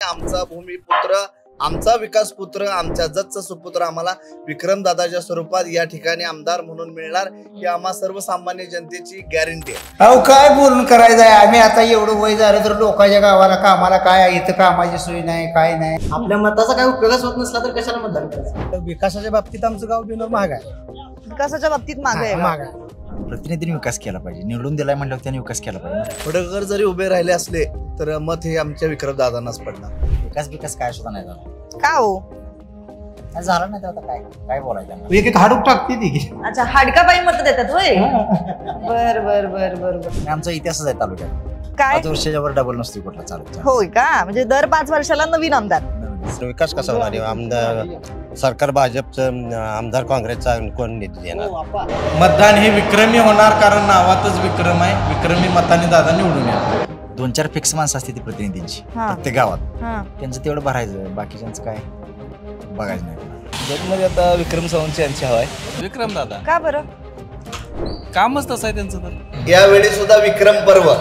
आमचा भूमिपुत्र, आमचा विकास पुत्र, आमच्या जतचा सुपुत्र आम्हाला विक्रमदादाच्या स्वरूपात या ठिकाणी आमदार म्हणून मिळणार ही आम्हा सर्वसामान्य जनतेची गॅरंटी आहे. अहो काय बोलून करायचं आहे. आम्ही आता एवढं वय झालं तर लोकांच्या गावाला कामाला काय इथं कामाची सोय नाही, काय नाही. आपल्या मताचा काय उपयोगच होत नसला तर कशाला मतदान करायचं. विकासाच्या बाबतीत आमचं गाव बिनोर महाग आहे. विकासाच्या बाबतीत मागे आहे. प्रतिनिधीने विकास केला पाहिजे. निवडून दिलाय म्हणल्यावर त्यांनी विकास केला पाहिजे. फडकर जरी उभे राहिले असले तर मत हे आमच्या विक्रमदादांनाच पडणार. विकास काय सुद्धा नाही झाला. का हो झालं नाही तर आता काय काय बोलायचं. एक एक हाडूक टाकते ती. अच्छा, हाडकापायी मत देतात होय. बर बर बर बर बर. आमचा इतिहासच आहे तालुक्यात. काय 5 वर्षाच्या वर डबल नसतो कुठला चालू. होय का? म्हणजे दर 5 वर्षाला नवीन आमदार. विकास कसा होणार? आमदार सरकार भाजपचं, आमदार काँग्रेसचा, कोण नेते येणार? मतदान हे विक्रमी होणार, कारण नावातच विक्रम आहे. विक्रमी मताने दादा निवडून येणार. 2-4 फिक्स माणसं असते ती प्रतिनिधींची हा. प्रत्येक गावात. हा. त्यांचं तेवढं भरायचं, बाकीच्यांचं काय बघायचं नाही. जगमध्ये आता विक्रम सावंत यांची हवा आहे. विक्रम दादा का बरं? कामच तसं आहे त्यांचं. तर यावेळी सुद्धा विक्रम पर्व,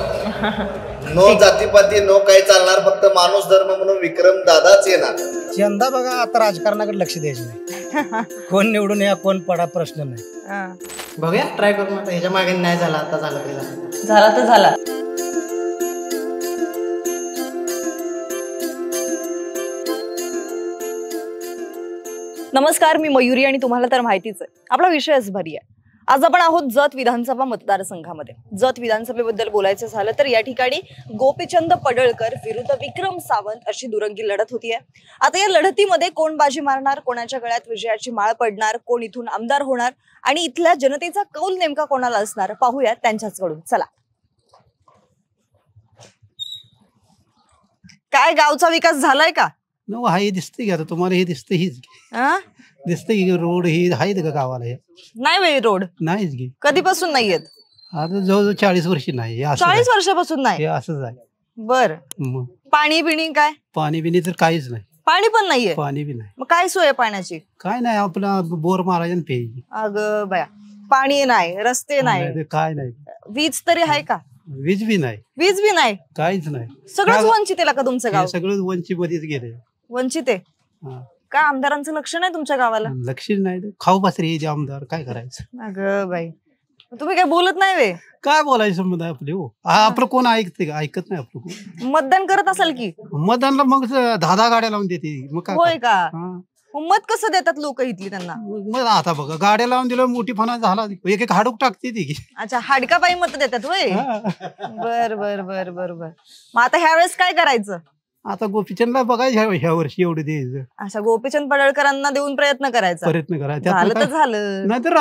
नो जातीपाती, नो काही चालणार, फक्त माणूस धर्म म्हणून विक्रम दादाच येणार. यंदा बघा आता राजकारणाकडे लक्ष द्यायचं नाही. कोण निवडून या कोण पडा प्रश्न नाही. हा. बघूया, ट्राय करून. आता ह्याच्या मागे नाही झाला, आता झालं तरी झालं. झाला तर झाला. नमस्कार, मी मयुरी आणि तुम्हाला तर माहितीच आहे आपला विषयच भारी आहे. आज आपण आहोत जत विधानसभा मतदारसंघामध्ये. जत विधानसभेबद्दल बोलायचं झालं तर या ठिकाणी गोपीचंद पडळकर विरुद्ध विक्रम सावंत अशी दुरंगी लढत होतीये. आता या लढतीमध्ये कोण बाजी मारणार, कोणाच्या गळ्यात विजयाची माळ पडणार, कोण इथून आमदार होणार आणि इथल्या जनतेचा कौल नेमका कोणाला असणार पाहूया त्यांच्याचकडून. चला, काय गावचा विकास झालाय का? न हा हे दिसते की आता तुम्हाला हे दिसतं हीच दिसते की रोड ही आहेत का गावाला? हे नाही वे रोड नाहीच की. कधीपासून नाहीयेत? आता जवळजवळ 40 वर्ष नाही. 40 वर्षापासून नाही. हे असंच आहे. बर. मग पाणी बिणी काय? पाणी बिणी तर काहीच नाही. पाणी पण नाहीये. पाणी बी नाही. मग काय सोय आहे पाण्याची? काय नाही, आपला बोर मारायचं प्यायची. अगं बया, पाणी नाही, रस्ते नाही, काय नाही. वीज तरी आहे का? वीज बी नाही, वीज बी नाही, काहीच नाही. सगळंच वंचित आहे का तुमचं गाव? सगळं वंचित मध्येच गेले. वंचित आहे का? आमदारांचं लक्ष नाही तुमच्या गावाला? लक्ष नाही. खाऊ पासरे हे आमदार, काय करायचं? अगं बाई, तुम्ही काय बोलत नाही वे? काय बोलायचं संबंध आहे आपले? हो, आपलं कोण ऐकते का? ऐकत नाही आपलं कोण. मतदान करत असाल की? मतदानला मग 10 गाड्या लावून देते. मग काय? होय का? हा. मग मत कसं देतात लोक इथली त्यांना? मग आता बघा, गाड्या लावून दिलं, मोठी फणा झाला, एक एक हाडूक टाकते ती. अच्छा, हाडकापायी मत देतात होय. बर बर बर बर बर. मग आता ह्या वेळेस काय करायचं? आता गोपीचंदला बघायचं ह्या वर्षी एवढं द्यायचं. अच्छा, गोपीचंद पडळकरांना देऊन प्रयत्न करायचा. प्रयत्न करायचा. झालं तर झालं, नाही तर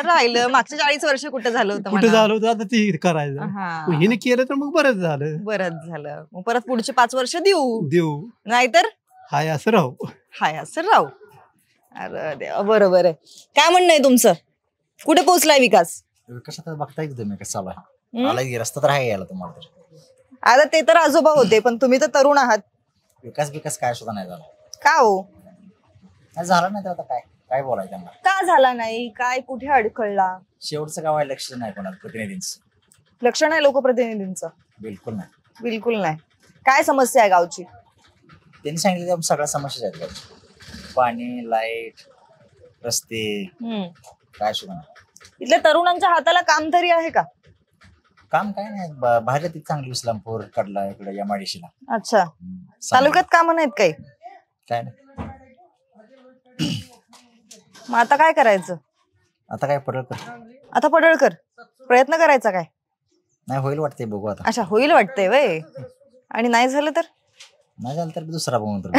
राहिलं. मागच्या 40 वर्ष कुठं झालं होतं? कुठं झालं होतं, आता ते करायचं. हा. हिने केलं तर मग बरंच झालं. बरंच झालं. मग परत पुढचे 5 वर्ष देऊ, नाहीतर हाय असं राहू. हाय असं राहू. अरे देवा, बरोबर आहे. काय म्हणणं आहे तुमचं? कुठे पोहोचलाय विकास? विकासात बघता येईल तुम्ही कसं चालू आहे. रस्ता तर आहे यायला तुम्हाला. तर आता ते तर आजोबा होते, पण तुम्ही तर तरुण आहात. विकास काय सुद्धा नाही झाला. का हो? झालं नाही तर आता काय बोलायचं. का झाला नाही? काय कुठे अडखळला? शेवटचं गाव आहे, लक्ष नाही कोणाला प्रतिनिधींचं. लक्ष नाही लोकप्रतिनिधींचं? बिलकुल नाही. बिलकुल नाही. काय समस्या आहे गावची? त्यांनी सांगितलं सगळ्या समस्या आहेत गावची. पाणी, लाईट, रस्ते, काय सुद्धा नाही. इथल्या तरुणांच्या हाताला काम तरी आहे का? काम काय नाही. बाहेर ती चांगली इस्लामपूर, कडला, इकडे एमआयडीसीला. अच्छा, तालुक्यात काम नाहीत काही? काय नाही. मग आता काय करायचं? आता काय पडळकर. आता पडळकर प्रयत्न करायचा काय? नाही होईल वाटतंय, बघू आता. अच्छा, होईल वाटतंय वय. आणि नाही झालं तर? नाही झालं तर दुसरा बघून तर.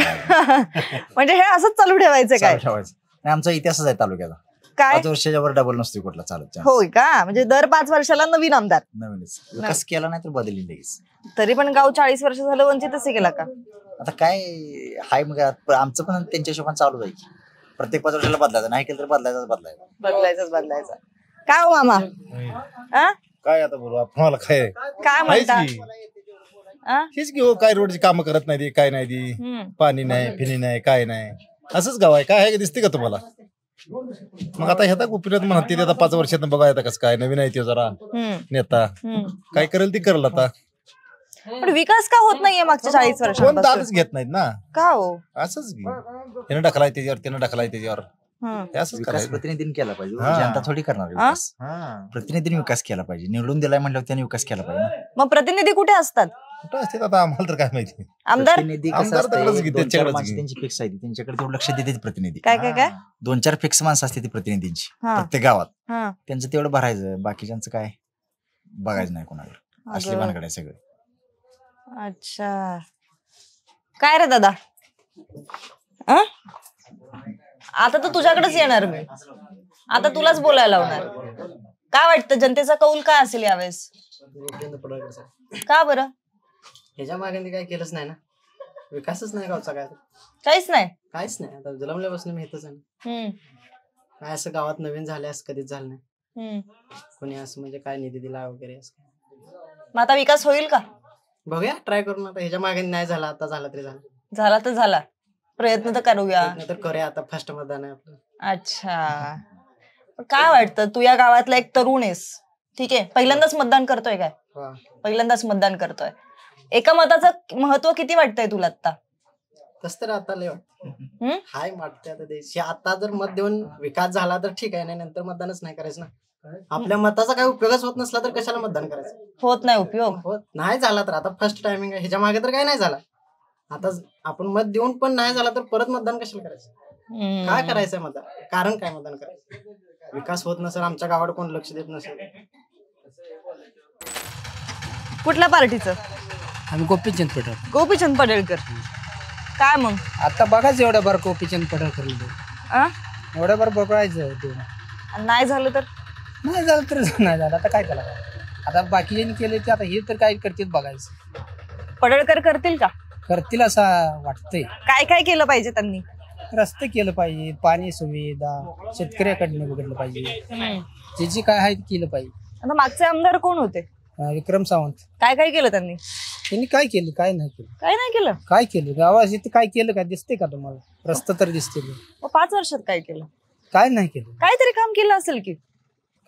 म्हणजे हे असंच चालू ठेवायचं काय? नाही, आमचा इतिहासच आहे तालुक्याचा. काय 5 वर्षाच्या वर डबल नसतो कुठला चालत. होय का? म्हणजे दर 5 वर्षाला नवीन आमदार. नवीनच विकास केला नाही तर बदलली लगेच. तरी पण गाव 40 वर्ष झालं वंचितच केला का? आता काय हाय, मग आमचं पण त्यांच्या हिशोबाने चालू जाईल. प्रत्येक 5 वर्षाला बदलायचं, नाही केलं तर बदलायचं. काय हो मामा? काय आता बोलू आपल्याला? काय म्हणता? हेच घेऊ. काय रोडची कामं करत नाही, काय नाही, पाणी नाही, फिनी नाही, काय नाही. असंच गाव आहे. काय आहे दिसते का तुम्हाला? मग आता ह्या गोपीनाथ म्हणते आता 5 वर्षात बघा, आता कसं काय नवीन आहे ते जरा नेता, काय करेल ती करेल. आता पण विकास का होत नाहीये मागच्या 40 कोण वर्षांपासून? दादच घेत नाहीत ना, का हो? असंच घे, त्यानं ढकलाय त्याच्यावर, त्यानं ढकलाय त्याच्यावर, हे असंच विकास करायचं. प्रतिनिधीने केला पाहिजे, हा. जनता थोडी करणार आहे विकास. प्रतिनिधीने विकास केला पाहिजे, निवडून दिलाय म्हणल्यावर त्यांनी विकास केला पाहिजे ना. मग प्रतिनिधी कुठे असतात? कुठं असते आता आम्हाला तर काय माहिती. आमदार प्रतिनिधी कसं आमदार असतंय, तिकडंच घे, 2-4 त्यांच्याकडेच माणसं घे. त्यांची फिक्स आहे, त्यांच्याकडे तेवढं लक्ष देते प्रतिनिधी. काय काय काय? 2-4 फिक्स माणसं असते ती प्रतिनिधींची हा. प्रत्येक गावात, हा. त्यांचं तेवढं भरायचं, बाकीच्यांचं काय बघायचं नाही कोणाला. असली अगं. भानगड आहे सगळं. अच्छा, काय रे दादा? अं? आता तर तुझ्याकडेच येणार मी, आता तुलाच बोलायला लावणार. काय वाटतं जनतेचा कौल काय असेल यावेळेस? गोपीचंद पडळकर साहेब. का बरं? ह्याच्या मागे काही केलंच नाही ना, विकासच नाही गावचा काय, काहीच नाही. काहीच नाही. आता जन्मल्यापासून मी इथंच आहे ना. हम्म, काय असं गावात नवीन झाले असं कधीच झालं नाही. हम्म. कोणी असं म्हणजे काय निधी दिला वगैरे असं मग आता विकास होईल का? बघूया, ट्राय करून. आता ह्याच्या मागे नाही झाला, आता झाला तरी झाला. झाला तर झाला, प्रयत्न तर करूया. तर करूया. आता फर्स्ट मतदान आहे आपलं. अच्छा, काय वाटतं, तू या गावातला एक तरुण आहेस, ठीक आहे, पहिल्यांदाच मतदान करतोय काय? हा. पहिल्यांदाच मतदान करतोय. एका मताचं महत्व किती वाटतंय तुला आता? तस तर आता लय हम्म? हाय वाटते. आता ते आता जर मत देऊन विकास झाला तर ठीक आहे, नाही नंतर मतदानच नाही करायचं ना. आपल्या मताचा काही उपयोगच होत नसला तर कशाला मतदान करायचं? होत नाही उपयोग. होत नाही झाला तर आता फर्स्ट टायमिंग आहे, ह्याच्या मागे तर काही नाही झाला. आता आपण मत देऊन पण नाही झाला तर परत मतदान कशाला करायचं? हम्म. काय करायचंय मतदान? कारण काय मतदान करायचं? विकास होत नसेल, आमच्या गावाला कोण लक्ष देत नसेल. कुठल्या पार्टीचं? आम्ही गोपीचंद पडळकर. गोपीचंद पडळकर. काय मग? आता बघायचं एवढ्या बार गोपीचंद पडळकर आ? एवढ्या बार बघायचं ते. नाही झालं तर? नाही झालं तर नाही झालं, आता काय त्याला काय. आता बाकीच्यांनी केले ते, आता हे तर काय करतील बघायचं. पडळकर करतील का? करतील असं वाटतंय. काय काय केलं पाहिजे त्यांनी? रस्ते केलं पाहिजे, पाणी सुविधा शेतकऱ्याकडनं बघितलं पाहिजे, जे जे काय आहे ते केलं पाहिजे. आता मागचे आमदार कोण होते? विक्रम सावंत. काय काय केलं त्यांनी? त्यांनी काय केलं? काय नाही केलं. काय नाही केलं? काय केलं गावात इथं? काय केलं का दिसते का तुम्हाला? रस्ता तर दिसते, मग 5 वर्षात काय केलं? काय नाही केलं. काहीतरी काम केलं असेल की?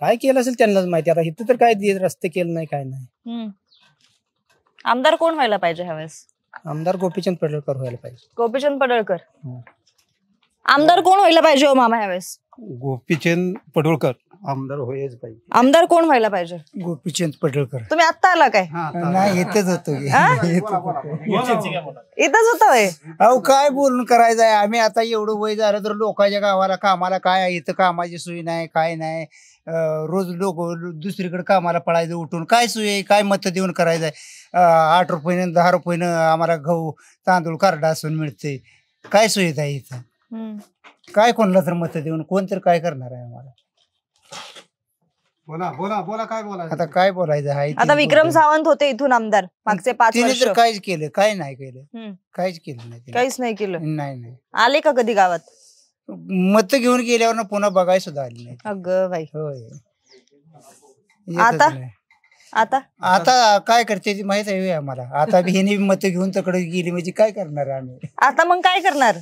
काय केलं असेल त्यांनाच माहिती. आता इथं तर काय रस्ते केलं नाही, काय नाही. आमदार कोण व्हायला पाहिजे ह्यावेळेस? आमदार गोपीचंद पडळकर व्हायला पाहिजे. गोपीचंद पडळकर. आमदार कोण व्हायला पाहिजे हो मामा ह्यावेळेस? गोपीचंद पडळकर आमदार व्हायच पाहिजे. आमदार कोण व्हायला पाहिजे? गोपीचंद पडळकर. तुम्ही आत्ता आला काय? नाही, येतच होतो इथंच होता होय? अहो, काय बोलून करायचं आहे. आम्ही आता एवढं वय झालं तर लोकांच्या गावाला कामाला काय आहे, इथं कामाची सोय नाही, काय नाही. रोज लोक दुसरीकडे कामाला पळायचं उठून. काय सोय आहे, काय मतं देऊन करायचं आहे. 8 रुपयानं 10 रुपयानं आम्हाला गहू तांदूळ कार्ड असून मिळते. काय सोय आहे इथं? काय कोणाला तर मतं देऊन कोण तर काय करणार आहे आम्हाला? बोला बोला बोला, काय बोलायचं? आता काय बोलायचं आहे? आता विक्रम सावंत होते इथून आमदार मागचे 5 तिने वर्ष. तर काहीच केलं? काय नाही केलं. हम्म. काहीच केलं नाही तिने. काहीच नाही केलं. नाही. आले का कधी गावात? मत घेऊन गेल्यावर पुन्हा बघाय सुद्धा आली नाही. अगं बाई. होय. आता? येतच नाही. आता आता काय करते ती माहित आहे आम्हाला. आता हिने मत घेऊन तिकडे गेली म्हणजे काय करणार आम्ही? आता मग काय करणार?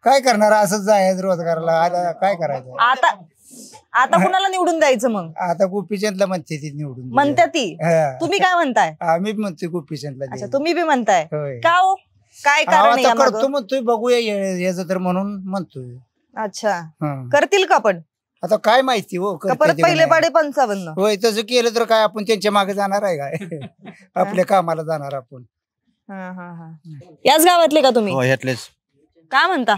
काय करणार? असंच जायचं रोजगाराला. आता काय करायचं? आता कुणाला निवडून द्यायचं मग? आता गोपीचंदला म्हणते ती निवडून दिलं. म्हणते ती. हा. तुम्ही काय म्हणताय? आम्ही म्हणतोय गोपीचंदला अच्छा, द्यायचं. तुम्ही बी म्हणताय होय. का हो? काय अहो, कारण आहे आता यामागं? करतो म्हणतोय, बघूया याचं तर म्हणून म्हणतोय. अच्छा, हं. करतील का पण? आता काय माहिती हो, का करते परत ते का पहिले नाही. पाडे 55? होय, तसं केलं तर काय आपण त्यांच्या मागे जाणार आहे काय? आपल्या कामाला जाणार आपण. याच गावातले का तुम्ही? हो, ह्यातलेच. काय म्हणता?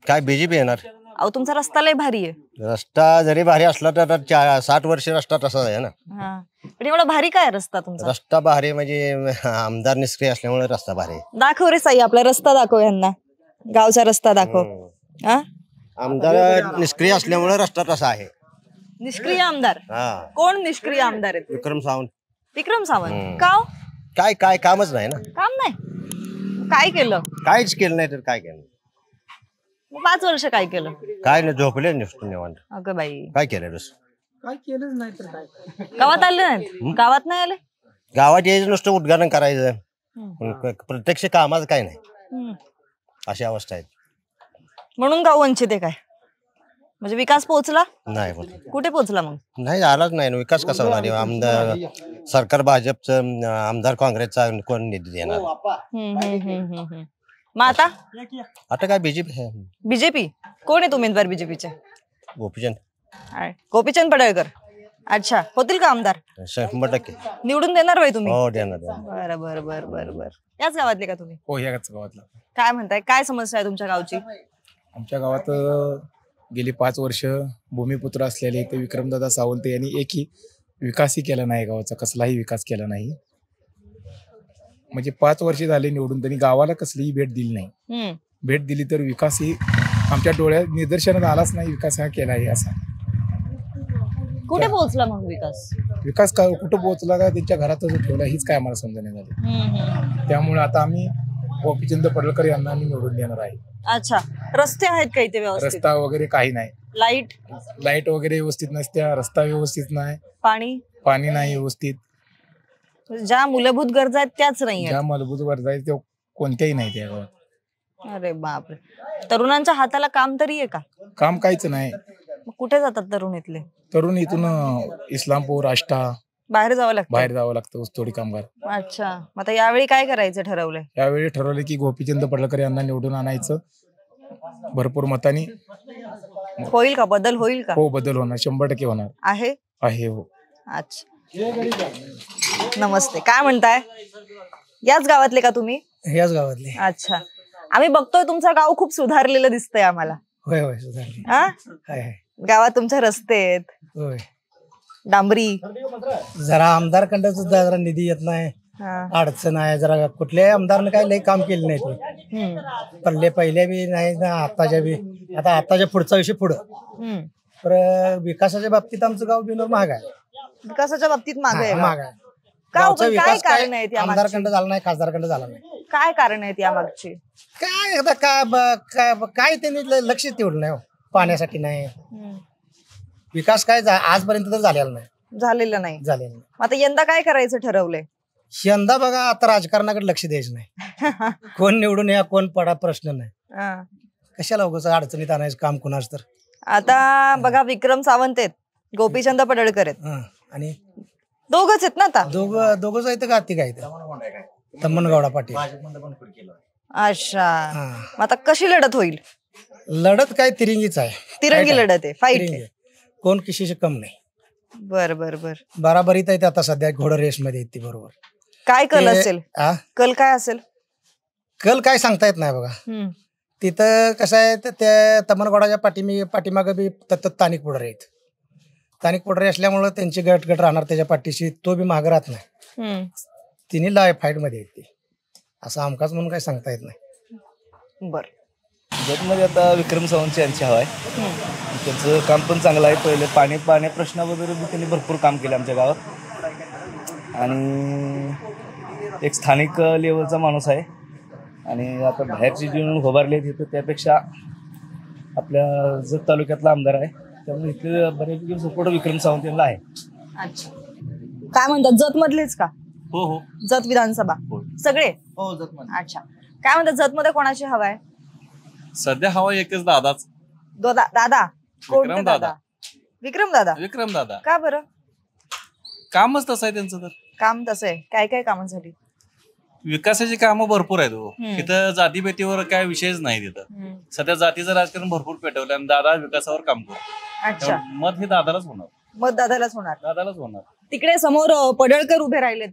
काय बीजेपी येणार? अहो, तुमचा रस्ता लय भारी आहे. रस्ता जरी भारी असला तर 60 वर्ष रस्ता तसाच आहे ना. हा. पण एवढा भारी काय रस्ता तुमचा? रस्ता भारी म्हणजे आमदार निष्क्रिय असल्यामुळे रस्ता भारी आहे. दाखव रे साई, आपला रस्ता दाखव यांना, गावचा रस्ता दाखव. हा? आमदार निष्क्रिय असल्यामुळे रस्ता तसा आहे. निष्क्रिय आमदार? हा. कोण निष्क्रिय आमदार आहेत? विक्रम सावंत. विक्रम सावंत. का हो? काय कामच नाही ना. काम नाही? काय केलं? काहीच केलं नाही तर काय केलं? 5 वर्ष काय केलं? काय नाही, झोपले नुसतं निवांत. अगं बाई, काय केलं दुसरं? काय केलंच नाही तर काय. गावात आले नाहीत? गावात नाही आले? गावात यायचं नुसतं उद्घाटन करायचं, पण प्रत्यक्ष कामाचं काय नाही, अशी अवस्था आहे. म्हणून गाव वंचित आहे काय? म्हणजे विकास पोहोचला नाही होत. कुठे पोहोचला मग? नाही आलाच नाही ना. विकास कसा होणार आहे? आमदार सरकार भाजपचं, आमदार काँग्रेसचा, कोण निधी देणार? मग आता काय बीजेपी बीजेपी कोण आहेत उमेदवार बीजेपीचे? गोपीचंद गोपीचंद पडळकर. अच्छा, होतील का आमदार? 100% निवडून देणार होय तुम्ही? हो देणार. बरं बरं बरं बरं बरं. याच गावातले का तुम्ही? हो याच गावातला. काय म्हणताय, काय समस्या आहे तुमच्या गावची? आमच्या गावात गेली 5 वर्ष भूमिपुत्र असलेले ते विक्रमदादा सावंत यांनी एकही विकासही केला नाही. गावाचा कसलाही विकास केला नाही. म्हणजे 5 वर्ष झाले निवडून, त्यांनी गावाला कसलीही भेट दिली नाही. भेट दिली तर विकास ही आमच्या डोळ्यात निदर्शनात आलाच नाही. विकास हा केला आहे असा. कुठे पोहोचला मग विकास? विकास का कुठं पोहोचला का त्यांच्या घरातच ठेवला हीच काय आम्हाला समजणे झाले. त्यामुळे आता आम्ही गोपीचंद पडळकर यांना आम्ही निवडून देणार आहे. अच्छा, रस्ते आहेत का इथे व्यवस्थित? रस्ता वगैरे काही नाही. लाईट वगैरे व्यवस्थित नसत्या. रस्ता व्यवस्थित नाही. पाणी नाही व्यवस्थित. ज्या मूलभूत गरजा आहेत त्याच नाही. ज्या मूलभूत गरजा आहेत त्या कोणत्याही नाही त्या गावात. अरे बापरे. तरुणांच्या हाताला काम तरी आहे का? काम काहीच नाही. कुठे जातात तरुण इथले? तरुण इथून इस्लामपूर, आष्टा बाहेर जावं लागतं ऊसतोडी कामगार. अच्छा, मग आता यावेळी काय करायचं ठरवलंय? यावेळी ठरवलं की गोपीचंद पडळकर यांना निवडून आणायचं भरपूर मतांनी. होईल का? बदल होईल का? हो बदल होणार, 100% होणार आहे. हो. अच्छा, नमस्ते. काय म्हणताय? याच गावातले का तुम्ही? याच गावातले. अच्छा, आम्ही बघतोय तुमचं गाव खूप सुधारलेलं दिसतंय आम्हाला. होय होय सुधारले. गावात तुमचे रस्ते आहेत, होय डांबरी. जरा आमदारकडं जरा निधी येत नाही, अडचण आहे. जरा कुठल्याही आमदारने काही लई काम केलं नाही. पहिल्या बी नाही ना, आताच्या बी. आताच्या पुढचा विषय पुढं. तर विकासाच्या बाबतीत आमचं गाव बिनोर महाग आहे. विकासाच्या बाबतीत मागे आहे. गावचा विकास काय आमदारकडं झाला नाही, खासदारकडं झाला नाही. काय कारण आहेत या मागची? काय आता काय त्यांनी लक्ष ठेवलं नाही. पाण्यासाठी नाही. विकास काय आजपर्यंत तर झालेला नाही. आता यंदा काय करायचं ठरवलंय? यंदा बघा आता राजकारणाकडे लक्ष द्यायचं नाही. कोण निवडून या कोण पडा प्रश्न नाही. कशाला उगाच अडचणीत आणायचं काम कुणाच तर. आता बघा विक्रम सावंत आहेत, गोपीचंद पडळकर आहेत, आणि दोघच आहेत ना? आता दोघच आहेत का? ती काय तम्मनगौडा पाटील. अच्छा, आता कशी लढत होईल? लढत काय तिरंगीच आहे. तिरंगी लढत आहे, फाईट. कोण किशीचे कम नाही. बर बराबरीत आहे. आता सध्या घोडा रेस मध्ये ती बरोबर. काय कल असेल? कल काय असेल? कल काय सांगता येत नाही बघा. तिथं कसं आहे, त्या तम्मनगौडाच्या पाठीमागे बी स्थानिक पुढारी आहेत. स्थानिक पुढारी असल्यामुळे त्यांची गट राहणार त्याच्या पाठीशी. तो बी मागे राहत नाही. तिन्ही लाईव्ह फाईट मध्ये आहेत ती. असं आमकाच म्हणून काही सांगता येत नाही. बर, जगमध्ये आता विक्रम सावंत यांची हवा आहे. त्यांचं काम पण चांगलं आहे. पहिले पाण्या प्रश्नाबद्दल त्यांनी भरपूर काम केलं आमच्या गावात. आणि एक स्थानिक लेवलचा माणूस आहे. आणि आता बाहेरची जी उभारली आहे तिथं त्यापेक्षा आपल्या जत तालुक्यातला आमदार आहे. त्यामुळे इथे बऱ्यापैकी सपोर्ट विक्रम सावंत यांना आहे. अच्छा, काय म्हणतात, जत मधलेच का? हो, जत विधानसभा सगळे. हो, जत मध्ये. अच्छा, काय म्हणतात जत मध्ये कोणाची हवा आहे? सध्या हवा एकच दादाच. दादा कोणते? दादा विक्रम दादा. का बरं? कामच तसं आहे त्यांचं. तर काम तसं आहे. काय काय कामांसाठी? विकासाची कामं भरपूर आहेत. तिथं जातीभेटीवर काय विषयच नाही. तिथं सध्या जातीचं राजकारण भरपूर पेटवलं आणि दादा विकासावर काम करतो. अच्छा, मत हे दादालाच होणार. दादालाच होणार. तिकडे समोर पडळकर उभे राहिलेत.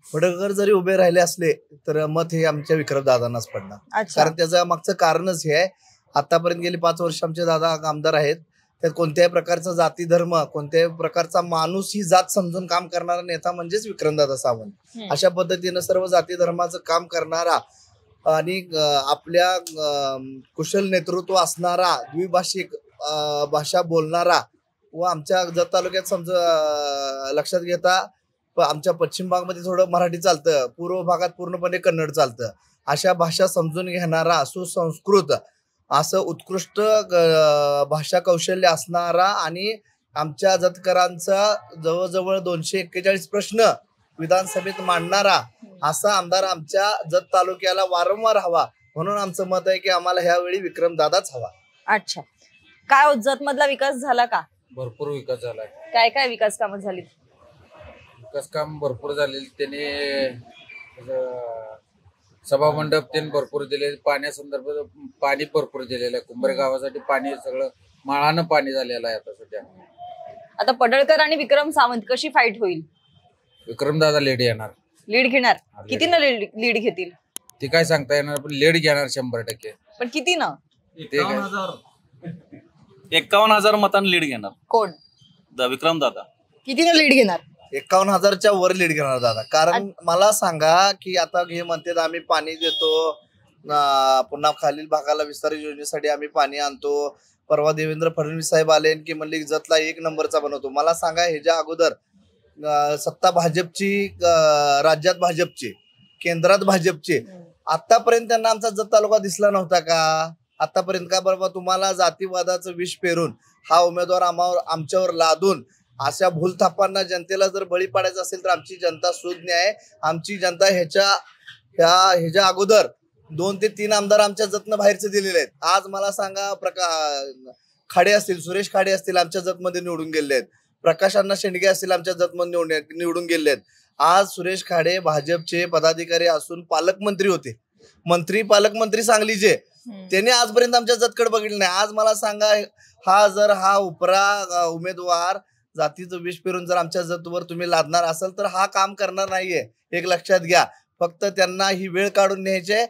पडळकर जरी उभे राहिले असले तर मत हे आमच्या विक्रम दादांनाच पडणार. कारण त्याचं मागचं कारणच हे आहे. आतापर्यंत गेली 5 वर्ष आमचे दादा आमदार आहेत. त्यात कोणत्याही प्रकारचा जाती धर्म, कोणत्याही प्रकारचा माणूस ही जात समजून काम करणारा नेता म्हणजेच विक्रमदादा सावंत. अशा पद्धतीनं सर्व जाती धर्माचं काम करणारा आणि आपल्या कुशल नेतृत्व असणारा, द्विभाषिक भाषा बोलणारा व आमच्या जत तालुक्यात लक्षात घेता आमच्या पश्चिम भागामध्ये थोडं मराठी चालतं, पूर्व भागात पूर्णपणे कन्नड चालतं. अशा भाषा समजून घेणारा, सुसंस्कृत असं उत्कृष्ट भाषा कौशल्य असणारा आणि आमच्या जतकरांचा जवळजवळ 241 प्रश्न विधानसभेत मांडणारा असा आमदार आमच्या जत तालुक्याला वारंवार हवा. म्हणून आमचं मत आहे की आम्हाला ह्यावेळी विक्रम दादाच हवा. अच्छा, काय जत मधला विकास झाला का? भरपूर विकास झालाय. काय काय विकास कामं झाली? विकास काम भरपूर झालेली. त्याने सभा मंडप त्यांनी भरपूर दिले. पाण्यासंदर्भात पाणी भरपूर दिलेलं आहे. कुंभारे गावासाठी पाणी सगळं माळानं पाणी झालेलं आहे आता सध्या. आता पडळकर आणि विक्रम सावंत कशी फाईट होईल? विक्रमदादा लीड येणार. लीड घेणार? किती न लीड घेतील ते काय सांगता येणार, पण लीड घेणार 100%. पण किती ना? 51,000 मतांनी लीड घेणार. कोण? विक्रम दादा. किती न लीड घेणार? 51,000च्या वर लीड घेणार दादा. कारण मला सांगा की आता हे म्हणतात आम्ही पाणी देतो, पुन्हा खालील भागाला विस्तार योजनेसाठी आम्ही पाणी आणतो. परवा देवेंद्र फडणवीस साहेब आले की म्हणले जतला 1 नंबरचा बनवतो. मला सांगा ह्याच्या अगोदर सत्ता भाजपची, राज्यात भाजपची, केंद्रात भाजपची, आतापर्यंत त्यांना आमचा जत तालुका दिसला नव्हता का आतापर्यंत? का बरोबर तुम्हाला जातीवादाचं विष पेरून हा उमेदवार आमच्यावर लादून अशा भूलथापांना जनतेला जर बळी पाडायचं असेल तर आमची जनता सुज्ञ आहे. आमची जनता ह्याच्या अगोदर 2 ते 3 आमदार आमच्या जतनं बाहेरचे दिलेले आहेत. आज मला सांगा खाडे असतील, सुरेश खाडे असतील आमच्या जतमध्ये निवडून गेले आहेत. प्रकाश अण्णा शेंडगे असतील आमच्या जतमध्ये निवडून गेले आहेत. आज सुरेश खाडे भाजपचे पदाधिकारी असून पालकमंत्री होते, पालकमंत्री सांगलीचे, त्यांनी आजपर्यंत आमच्या जतकडे बघितलं नाही. आज मला सांगा हा उपरा उमेदवार जातीचं विष पेरून जर आमच्या जतवर तुम्ही लादणार असाल तर हा काम करणार नाहीये, एक लक्षात घ्या. फक्त त्यांना ही वेळ काढून न्यायची.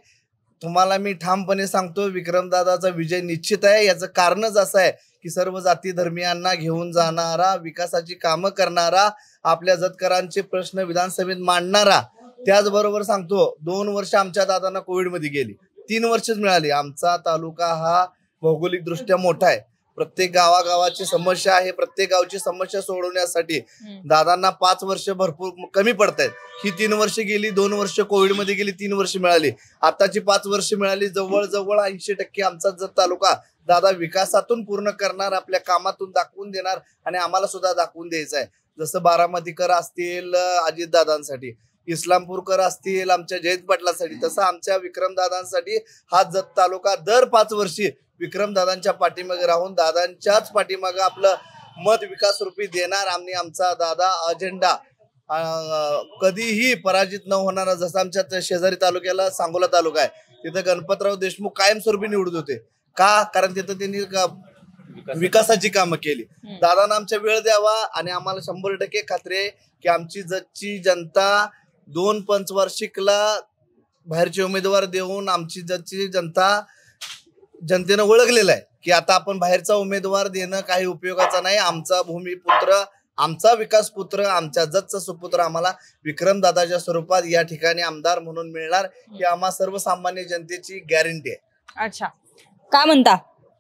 तुम्हाला मी ठामपणे सांगतो विक्रमदादाचा विजय निश्चित आहे. याचं कारणच असं आहे की सर्व जाती धर्मियांना घेऊन जाणारा, विकासाची कामं करणारा, आपल्या जतकरांचे प्रश्न विधानसभेत मांडणारा. त्याचबरोबर सांगतो 2 वर्ष आमच्या दादांना कोविडमध्ये गेली, 3 वर्षच मिळाली. आमचा तालुका हा भौगोलिक दृष्ट्या मोठा आहे. प्रत्येक गावागावाची समस्या आहे. प्रत्येक गावची समस्या सोडवण्यासाठी दादांना 5 वर्ष भरपूर कमी पडतायत. ही 3 वर्ष गेली, 2 वर्ष कोविडमध्ये गेली, 3 वर्ष मिळाली, आताची 5 वर्ष मिळाली. जवळजवळ 80% आमचा जत तालुका दादा विकासातून पूर्ण करणार, आपल्या कामातून दाखवून देणार आणि आम्हाला सुद्धा दाखवून द्यायचं आहे. जसं बारामतीकर असतील अजितदादांसाठी, इस्लामपूरकर असतील आमच्या जयंत पाटलांसाठी, तसं आमच्या विक्रमदादांसाठी हा जत तालुका दर 5 वर्षी विक्रमदादांच्या पाठीमागे राहून दादांच्याच पाठीमागे आपलं मत विकास रूपी देणार. आम्ही आमचा दादा अजेंडा कधीही पराजित न होणारा. जसं आमच्या शेजारी तालुक्याला सांगोला तालुका आहे, तिथं गणपतराव देशमुख कायमस्वरूपी निवडून होते. का? कारण तिथं त्यांनी विकासाची कामं केली. दादांना आमच्या वेळ द्यावा आणि आम्हाला 100% खात्री आहे की आमची जतची जनता 2 पंचवार्षिकला बाहेरचे उमेदवार देऊन आमची जतची जनतेनं ओळखलेलं आहे की आता आपण बाहेरचा उमेदवार देणं काही उपयोगाचा नाही. आमचा भूमिपुत्र, आमचा विकास पुत्र, आमच्या जतचा सुपुत्र आम्हाला विक्रमदादाच्या स्वरूपात या ठिकाणी आमदार म्हणून मिळणार ही आम्हा सर्वसामान्य जनतेची गॅरंटी आहे. अच्छा, काय म्हणता,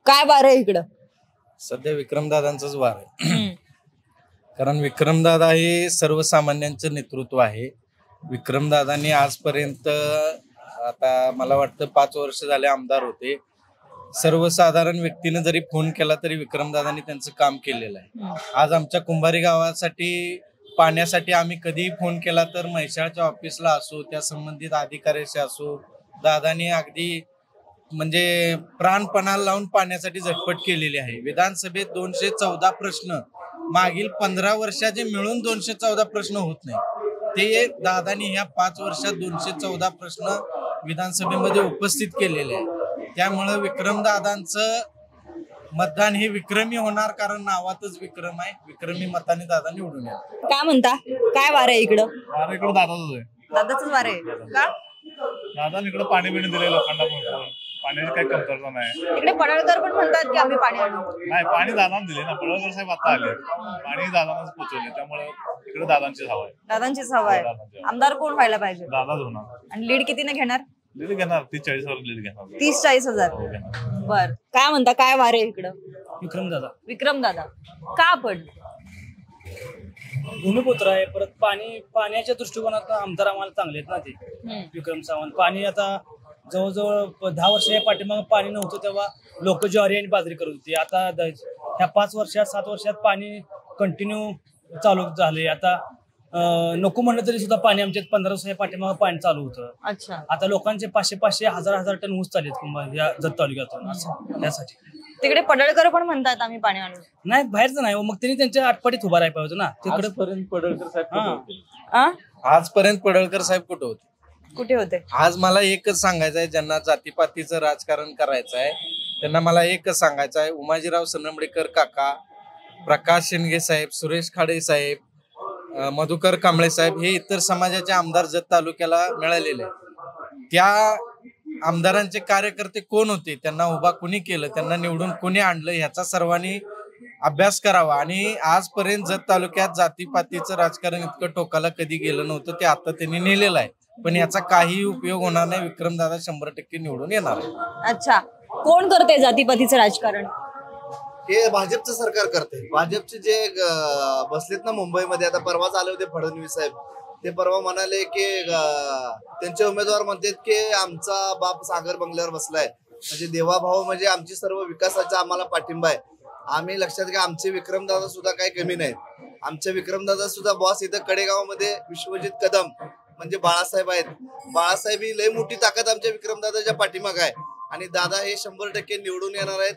काय वार आहे इकडं? सध्या विक्रमदादांचंच वार आहे. कारण विक्रमदादा हे सर्वसामान्यांचं नेतृत्व आहे. विक्रमदादांनी आजपर्यंत, आता मला वाटतं 5 वर्ष झाले आमदार होते. सर्वसाधारण व्यक्तीने जरी फोन केला तरी विक्रमदादांनी त्यांचं काम केलेलं आहे. आज आमच्या कुंभारी गावासाठी पाण्यासाठी आम्ही कधीही फोन केला तर म्हैसाळच्या ऑफिसला असो, त्या संबंधित अधिकाऱ्याशी असो, दादांनी अगदी म्हणजे प्राणपणाला लावून पाण्यासाठी झटपट केलेली आहे. विधानसभेत 214 प्रश्न मागील 15 वर्षाचे मिळून 214 प्रश्न होत नाही, ते दादांनी ह्या 5 वर्षात 214 प्रश्न विधानसभेमध्ये उपस्थित केलेले आहे. त्यामुळे विक्रमदादांचं मतदान हे विक्रमी होणार, कारण नावातच विक्रम आहे. विक्रमी मताने दादा निवडून येणार. काय म्हणता, काय वार आहे इकडं? वार इकडं दादाच आहे. दादाच वार आहे का? दादा इकडं पाणी बिणी दिले लोकांना, पाण्याची काही कमतरता नाही. इकडे पडळकर पण म्हणतात की आम्ही पाणी आणू. नाही, पाणी दादांना दिले ना, पडळकर साहेब आता आले, पाणी दादांनाच पोहोचवले, त्यामुळे इकडे दादांचीच हवा आहे. दादांचीच हवा आहे. आमदार कोण व्हायला पाहिजे? दादाच होणार. आणि लीड कितीने घेणार? लीड घेणार 30-40 लीड घेणार. 30-40,000. बर, काय म्हणता, काय वार आहे इकडं? विक्रमदादा. विक्रमदादा का? पण भूमिपुत्र आहे, परत पाण्याच्या दृष्टिकोनात आमदार आम्हाला चांगले आहेत ना ते. विक्रम सावंत पाणी आता जवळजवळ 10 वर्ष या पाठीमागे पाणी नव्हतं तेव्हा लोक ज्वारी आणि बाजरी करत होती. आता ह्या 5 वर्षात 7 वर्षात पाणी कंटिन्यू चालू झाले. आता नको म्हणलं तरी सुद्धा पाणी आमच्यात 15 दिवसाच्या पाठीमागे पाणी चालू होतं. अच्छा. आता लोकांचे 500 1000 टन ऊस चालेल या जत तालुक्यातून असं यासाठी. तिकडे पडळकर पण म्हणतात आम्ही पाणी आणू. नाही बाहेरचं नाही मग त्यांनी त्यांच्या आटपाडीत उभा राहायला पाहिजे ना तिकडे. आजपर्यंत पडळकर साहेब कुठे होते? कुठे होते? आज मला एकच सांगायचं आहे, ज्यांना जातीपातीचं राजकारण करायचं आहे त्यांना मला एकच सांगायचं आहे, उमाजीराव सनंबडेकर काका, प्रकाश शेंडगे साहेब, सुरेश खाडे साहेब, मधुकर कांबळे साहेब हे इतर समाजाचे आमदार जत तालुक्याला मिळालेले आहेत. त्या आमदारांचे कार्यकर्ते कोण होते, त्यांना उभा कुणी केलं, त्यांना निवडून कुणी आणलं, ह्याचा सर्वांनी अभ्यास करावा. आणि आजपर्यंत जत तालुक्यात जातीपातीचं राजकारण इतकं टोकाला कधी गेलं नव्हतं, ते आता त्यांनी नेलेलं आहे. पण याचा काही उपयोग होणार नाही. विक्रमदादा 100% निवडून येणार आहे. अच्छा, कोण करते जातीपातीचं राजकारण? हे भाजपचं सरकार करते. भाजपचे जे बसलेत ना मुंबईमध्ये, आता परवाच आले होते फडणवीस साहेब, ते परवा म्हणाले की त्यांचे उमेदवार म्हणतात की आमचा बाप सागर बंगल्यावर बसलाय, म्हणजे देवाभाऊ म्हणजे आमची सर्व विकासाचा आम्हाला पाठिंबा आहे. आम्ही लक्षात घ्या, आमचे विक्रमदादा सुद्धा काही कमी नाहीत. आमचे विक्रमदादा सुद्धा बॉस इथं कडेगावमध्ये विश्वजित कदम म्हणजे बाळासाहेब आहेत. बाळासाहेब ही लय मोठी ताकद आमच्या विक्रमदादाच्या पाठीमागे आहे आणि दादा हे 100% निवडून येणार आहेत.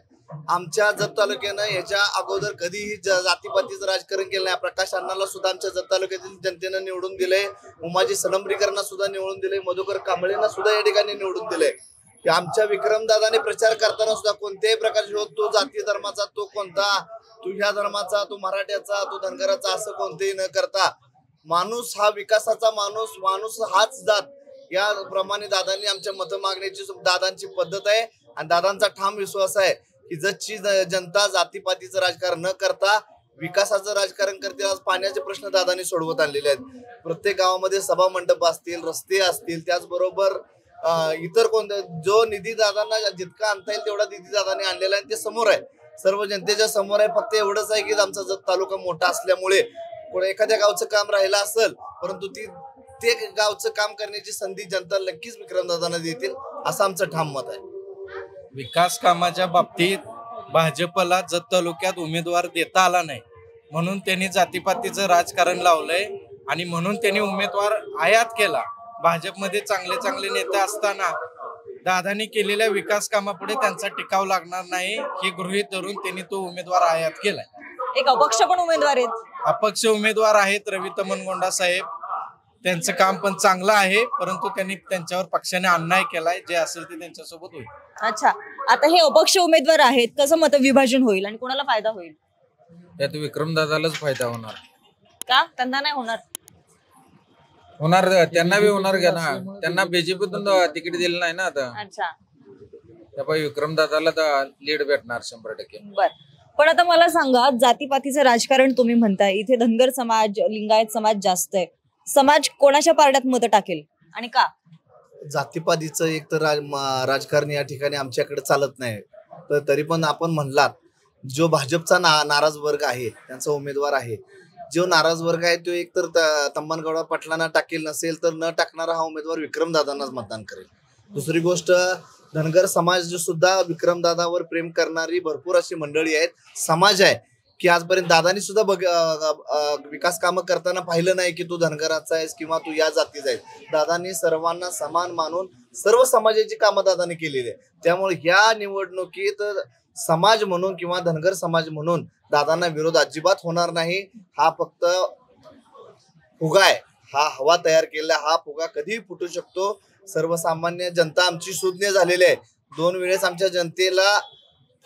आमच्या जत तालुक्यानं याच्या अगोदर कधीही जातीपातीचं राजकारण केलं नाही. प्रकाश अण्णाला सुद्धा आमच्या जत तालुक्यातील जनतेनं निवडून दिले, उमाजी सनंबरीकरांना सुद्धा निवडून दिले, मधुकर कांबळेंना सुद्धा या ठिकाणी निवडून दिले. आमच्या विक्रमदादाने प्रचार करताना सुद्धा कोणत्याही प्रकारचे तो जाती धर्माचा, तो कोणता, तू ह्या धर्माचा, तू मराठ्याचा, तू धनगराचा, असं कोणतेही न करता माणूस हा विकासाचा माणूस, माणूस हाच जात, या प्रमाणे दादांनी आमच्या मत मागण्याची दादांची पद्धत आहे. आणि दादांचा ठाम विश्वास आहे की जतची जनता जातीपातीचं राजकारण न करता विकासाचं राजकारण करते. आज पाण्याचे प्रश्न दादांनी सोडवत आणलेले आहेत. प्रत्येक गावामध्ये सभा मंडप असतील, रस्ते असतील, त्याचबरोबर इतर कोणते जो निधी दादांना जितका आणता येईल तेवढा निधी दादांनी आणलेला आहे, ते समोर आहे, सर्व जनतेच्या समोर आहे. फक्त एवढंच आहे की आमचा जत तालुका मोठा असल्यामुळे एखाद्या गावचं काम राहिलं असेल, परंतु ते गावचं काम करण्याची संधी जनता नक्कीच विक्रमदादांना देतील, असं आमचं ठाम मत आहे. विकास कामाच्या बाबतीत भाजपला जत तालुक्यात उमेदवार देता आला नाही, म्हणून त्यांनी जातीपातीचं राजकारण लावलंय आणि म्हणून त्यांनी उमेदवार आयात केला. भाजपमध्ये चांगले चांगले नेते असताना दादांनी केलेल्या विकास कामापुढे त्यांचा टिकाव लागणार नाही हे गृहीत धरून त्यांनी तो उमेदवार आयात केलाय. एक अपक्ष पण उमेदवार आहेत, अपक्ष उमेदवार आहेत रवी तमनगोंडा साहेब, त्यांचं काम पण चांगलं आहे, परंतु त्यांनी त्यांच्यावर पक्षाने अन्याय केलाय, जे असेल ते त्यांच्यासोबत होईल. अच्छा, आता हे अपक्ष उमेदवार आहेत, कसं मतविभाजन होईल आणि कोणाला फायदा होईल? त्यात विक्रमदादालाच फायदा होणार का? त्यांना नाही होणार? होणार, त्यांना बी होणार घ्या ना, त्यांना बीजेपीतून तिकीट दिलं नाही ना आता. अच्छा, त्यामुळे विक्रमदादाला लीड भेटणार 100%. बर, पण आता मला सांगा, जातीपातीचं राजकारण तुम्ही म्हणताय, इथे धनगर समाज, लिंगायत समाज जास्त आहे, समाज कोणाच्या पारड्यात मतं टाकेल आणि का? जातीपातीचं एक तर राजकारण या ठिकाणी आमच्याकडे चालत नाही. तर तरी पण आपण म्हणलात, जो भाजपचा नाराज वर्ग आहे, त्यांचा उमेदवार आहे, जो नाराज वर्ग आहे तो एक तर तम्मनगौडा पाटलांना टाकेल, नसेल तर न टाकणारा हा उमेदवार विक्रमदादांनाच मतदान करेल. दुसरी गोष्ट, धनगर समाज सुद्धा विक्रमदादावर प्रेम करणारी भरपूर अशी मंडळी आहेत, समाज आहे की आजपर्यंत दादानी सुद्धा विकास कामं करताना पाहिलं नाही की तू धनगराचा आहेस किंवा तू या जातीचा आहेस. दादांनी सर्वांना समान मानून सर्व समाजाची कामं दादांनी केलेली आहे. त्यामुळे या निवडणुकीत समाज म्हणून किंवा धनगर समाज म्हणून दादांना विरोध अजिबात होणार नाही. हा फक्त फुगा आहे, हा हवा तयार केलेला, हा फुगा कधीही फुटू शकतो. सर्वसामान्य जनता आमची सुज्ञ झालेली आहे. 2 वेळेस आमच्या जनतेला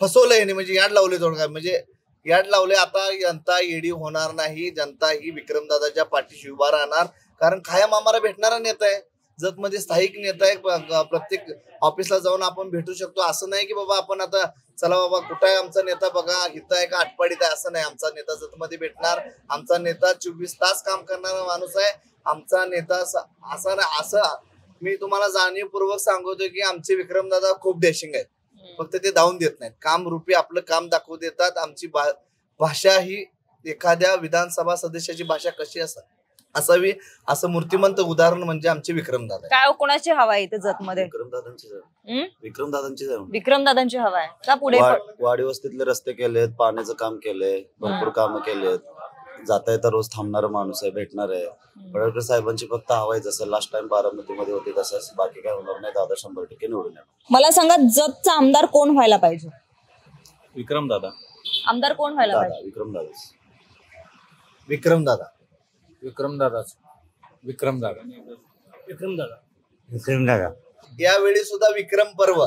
फसवलंय, म्हणजे याड लावले, थोडं म्हणजे याड लावले. आता जनता येडी होणार नाही, जनता ही विक्रमदादाच्या पाठीशी उभा राहणार. कारण कायम आम्हाला भेटणारा नेता आहे, जतमध्ये स्थायिक नेता आहे, प्रत्येक ऑफिसला जाऊन आपण भेटू शकतो. असं नाही की बाबा आपण आता चला बाबा कुठं आहे आमचा नेता, बघा इथं आहे का आटपाडीत आहे, असं नाही. आमचा नेता जतमध्ये भेटणार, आमचा नेता 24 तास काम करणारा माणूस आहे. आमचा नेता असं नाही, असं मी तुम्हाला जाणीवपूर्वक सांगतो की आमचे विक्रमदादा खूप डॅशिंग आहेत, फक्त ते धावून देत नाहीत, काम रूपी आपलं काम दाखवू देतात. आमची भाषा ही एखाद्या विधानसभा सदस्याची भाषा कशी असावी असं मूर्तिमंत उदाहरण म्हणजे आमचे विक्रमदादा. काय कोणाची हवा आहे इथे जत मध्ये? विक्रमदादांची हवा आहे का? पुढे वाडी वस्तीतले रस्ते केलेत, पाण्याचं काम केलंय, भरपूर कामं केलेत, जाता येता रोज थांबणारा माणूस आहे, भेटणार आहे. पडळकर साहेबांची फक्त हवा आहे, जसं लास्ट टाइम बारामतीमध्ये होती तसंच, बाकी काय होणार नाही. दादा 100% निवडून येणार. मला सांगा, जतचा आमदार कोण व्हायला पाहिजे? विक्रम दादा. आमदार कोण व्हायला पाहिजे? विक्रम दादा. विक्रम दादा. विक्रम दादाच. विक्रम दादा. विक्रम दादा. यावेळी सुद्धा विक्रम पर्व.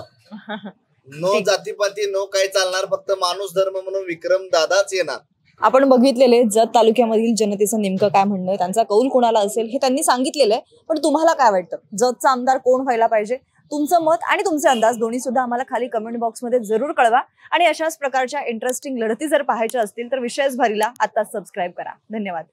नो जातीपाती, नो काय चालणार, फक्त माणूस धर्म म्हणून विक्रम दादाच येणार. आपण बघितलेले जत तालुक्यामधील जनतेचं नेमकं काय म्हणणं आहे, त्यांचा कौल कोणाला असेल हे त्यांनी सांगितलेलं आहे. पण तुम्हाला काय वाटतं, जतचा आमदार कोण व्हायला पाहिजे? तुमचं मत आणि तुमचे अंदाज दोन्ही सुद्धा आम्हाला खाली कमेंट बॉक्समध्ये जरूर कळवा. आणि अशाच प्रकारच्या इंटरेस्टिंग लढती जर पाहायच्या असतील तर विषयच भारीला आत्ताच सबस्क्राईब करा. धन्यवाद.